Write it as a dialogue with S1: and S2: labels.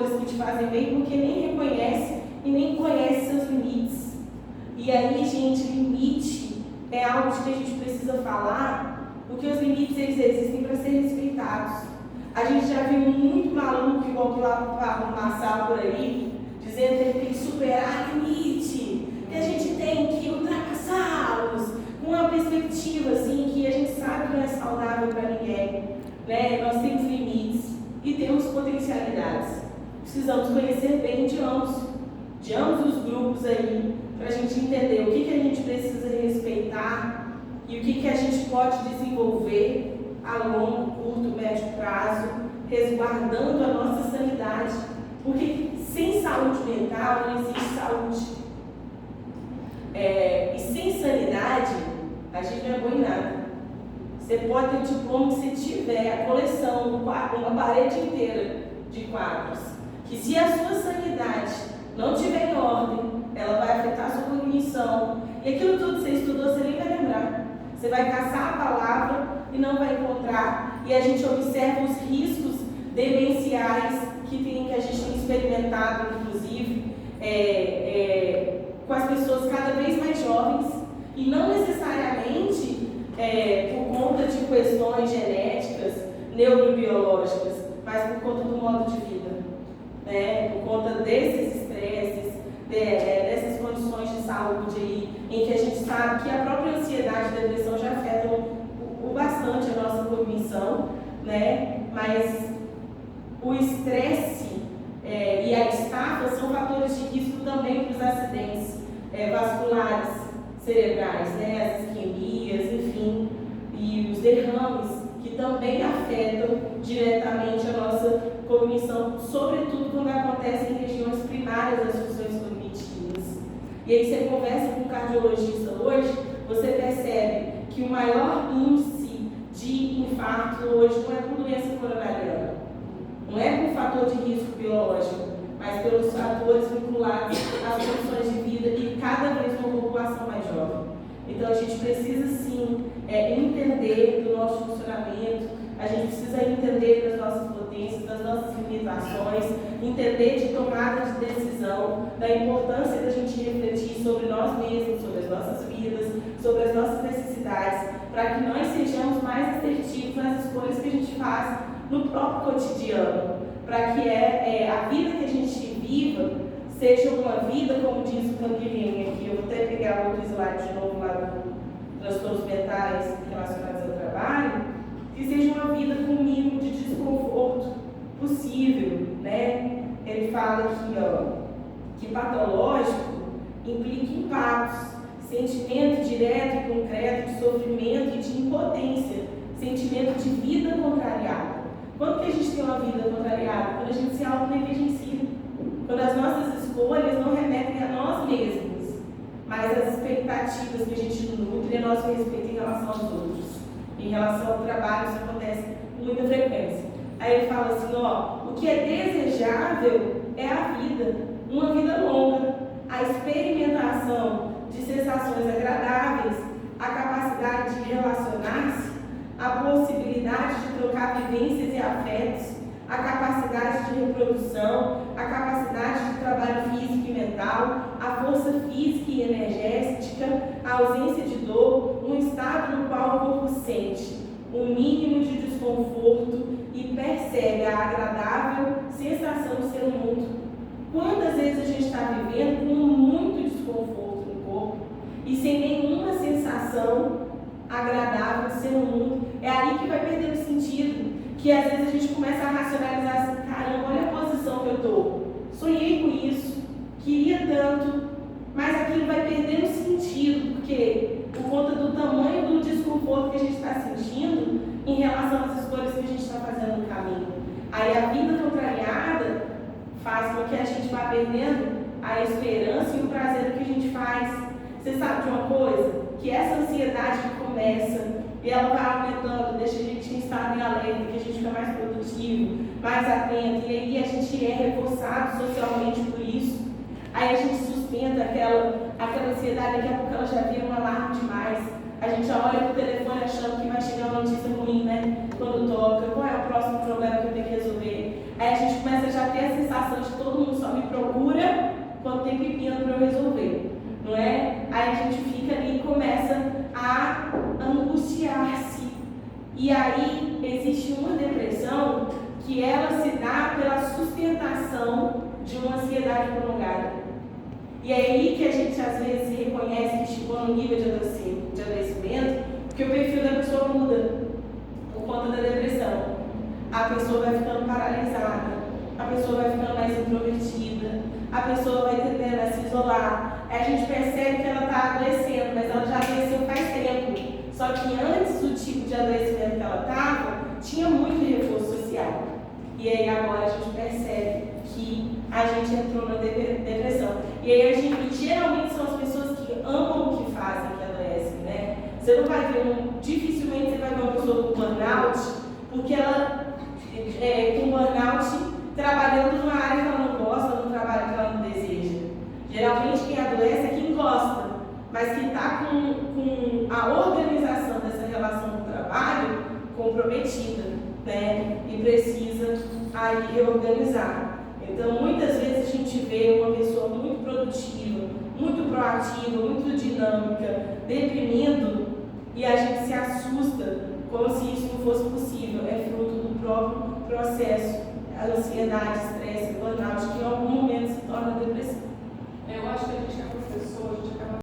S1: coisas que te fazem bem porque nem reconhece e nem conhece seus limites. E aí, gente, limite é algo que a gente precisa falar, porque os limites eles existem para ser respeitados. A gente já viu muito maluco igual que lá passar por aí, dizendo que ele tem que superar limite, que a gente tem que ultrapassá-los, com uma perspectiva assim que a gente sabe que não é saudável para ninguém, né? Nós temos limites e temos potencialidades. Precisamos conhecer bem de ambos os grupos aí, para a gente entender o que a gente precisa respeitar e o que a gente pode desenvolver a longo, curto, médio prazo, resguardando a nossa sanidade, porque sem saúde mental não existe saúde. E sem sanidade, a gente não é bom em nada. Você pode ter o diploma que você tiver, a coleção, uma parede inteira de quadros, que se a sua sanidade não estiver em ordem, ela vai afetar a sua cognição. E aquilo tudo que você estudou, você nem vai lembrar. Você vai caçar a palavra e não vai encontrar. E a gente observa os riscos demenciais que a gente tem experimentado, inclusive, com as pessoas cada vez mais jovens, e não necessariamente por conta de questões genéticas, neurobiológicas, mas por conta do modo de vida, né? Por conta desses estresses, dessas condições de saúde aí, em que a gente sabe que a própria ansiedade e a depressão já afetam bastante a nossa cognição, né? Mas o estresse e a estafa são fatores de risco também para os acidentes vasculares cerebrais, né? As isquemias, enfim, e os derrames, que também afetam diretamente a nossa cognição, sobretudo quando acontece em regiões primárias das funções cognitivas. E aí você conversa com um cardiologista hoje, você percebe que o maior índice de infarto hoje não é por doença coronariana, não é por fator de risco biológico, mas pelos fatores vinculados às condições de vida e cada vez uma população mais jovem. Então a gente precisa sim entender do nosso funcionamento, a gente precisa entender das nossas potências, das nossas limitações, entender de tomada de decisão, da importância da gente refletir sobre nós mesmos, sobre as nossas vidas, sobre as nossas necessidades, para que nós sejamos mais assertivos nas escolhas que a gente faz no próprio cotidiano, para que a vida que a gente viva seja uma vida, como diz o Campilinho aqui, eu vou até pegar outro slide de novo lá do transtornos mentais relacionados ao trabalho, que seja uma vida com o mínimo de desconforto possível, né? Ele fala aqui, que patológico implica impactos, sentimento direto e concreto de sofrimento e de impotência, sentimento de vida contrariada. Quando que a gente tem uma vida contrariada? Quando a gente se auto-negligencia, quando as nossas escolhas não remetem a nós mesmos, mas as expectativas que a gente nutre a nosso respeito em relação aos outros. Em relação ao trabalho, isso acontece com muita frequência. Aí ele fala assim, o que é desejável é a vida, uma vida longa, a experimentação de sensações agradáveis, a capacidade de relacionar-se, a possibilidade de trocar vivências e afetos, a capacidade de reprodução, a capacidade de trabalho físico e mental, a força física e energética, a ausência de dor, um estado no qual o corpo sente um mínimo de desconforto e percebe a agradável sensação de ser no mundo. Quantas vezes a gente está vivendo com muito desconforto no corpo e sem nenhuma sensação agradável de ser no mundo? É aí que vai perdendo sentido. Que às vezes a gente começa a racionalizar assim, caramba, olha a posição que eu estou, sonhei com isso, queria tanto, mas aquilo vai perdendo sentido, porque por conta do tamanho do desconforto que a gente está sentindo em relação às escolhas que a gente está fazendo no caminho. Aí a vida contrariada faz com que a gente vá perdendo a esperança e o prazer do que a gente faz. Você sabe de uma coisa? Que essa ansiedade que começa e ela vai aumentando, deixa a gente em estado de alerta, que a gente fica mais produtivo, mais atento, e aí a gente é reforçado socialmente por isso. Aí a gente sustenta aquela ansiedade, daqui a pouco ela já vira um alarme demais. A gente já olha para o telefone achando que vai chegar uma notícia ruim, né? Quando toca, qual é o próximo problema que eu tenho que resolver? Aí a gente começa já a ter a sensação de que todo mundo só me procura quando tem pepino para eu resolver, não é? Aí a gente fica ali e começa a angustiar-se. E aí existe uma depressão que ela se dá pela sustentação de uma ansiedade prolongada. E é aí que a gente às vezes reconhece que chegou no nível de adoecimento, porque o perfil da pessoa muda por conta da depressão. A pessoa vai ficando paralisada, a pessoa vai ficando mais introvertida, a pessoa vai tendendo a se isolar. Aí a gente percebe que ela está adoecendo, mas ela já adoeceu faz tempo. Só que antes do tipo de adoecimento que ela estava, tinha muito reforço social. E aí agora a gente percebe que a gente entrou na depressão. E aí geralmente são as pessoas que amam o que fazem que adoecem, né? Você não vai ver, dificilmente você vai ver uma pessoa com burnout, porque ela com burnout trabalhando numa área que ela não gosta, num trabalho que ela não deseja. Geralmente quem adoece é quem gosta, mas que está com a organização dessa relação com o trabalho comprometida, né? E precisa aí reorganizar. Então, muitas vezes a gente vê uma pessoa muito produtiva, muito proativa, muito dinâmica, deprimindo, e a gente se assusta como se isso não fosse possível. É fruto do próprio processo, a ansiedade, estresse, burnout, que em algum momento se torna depressão.
S2: Eu acho que a gente é professor, a gente acaba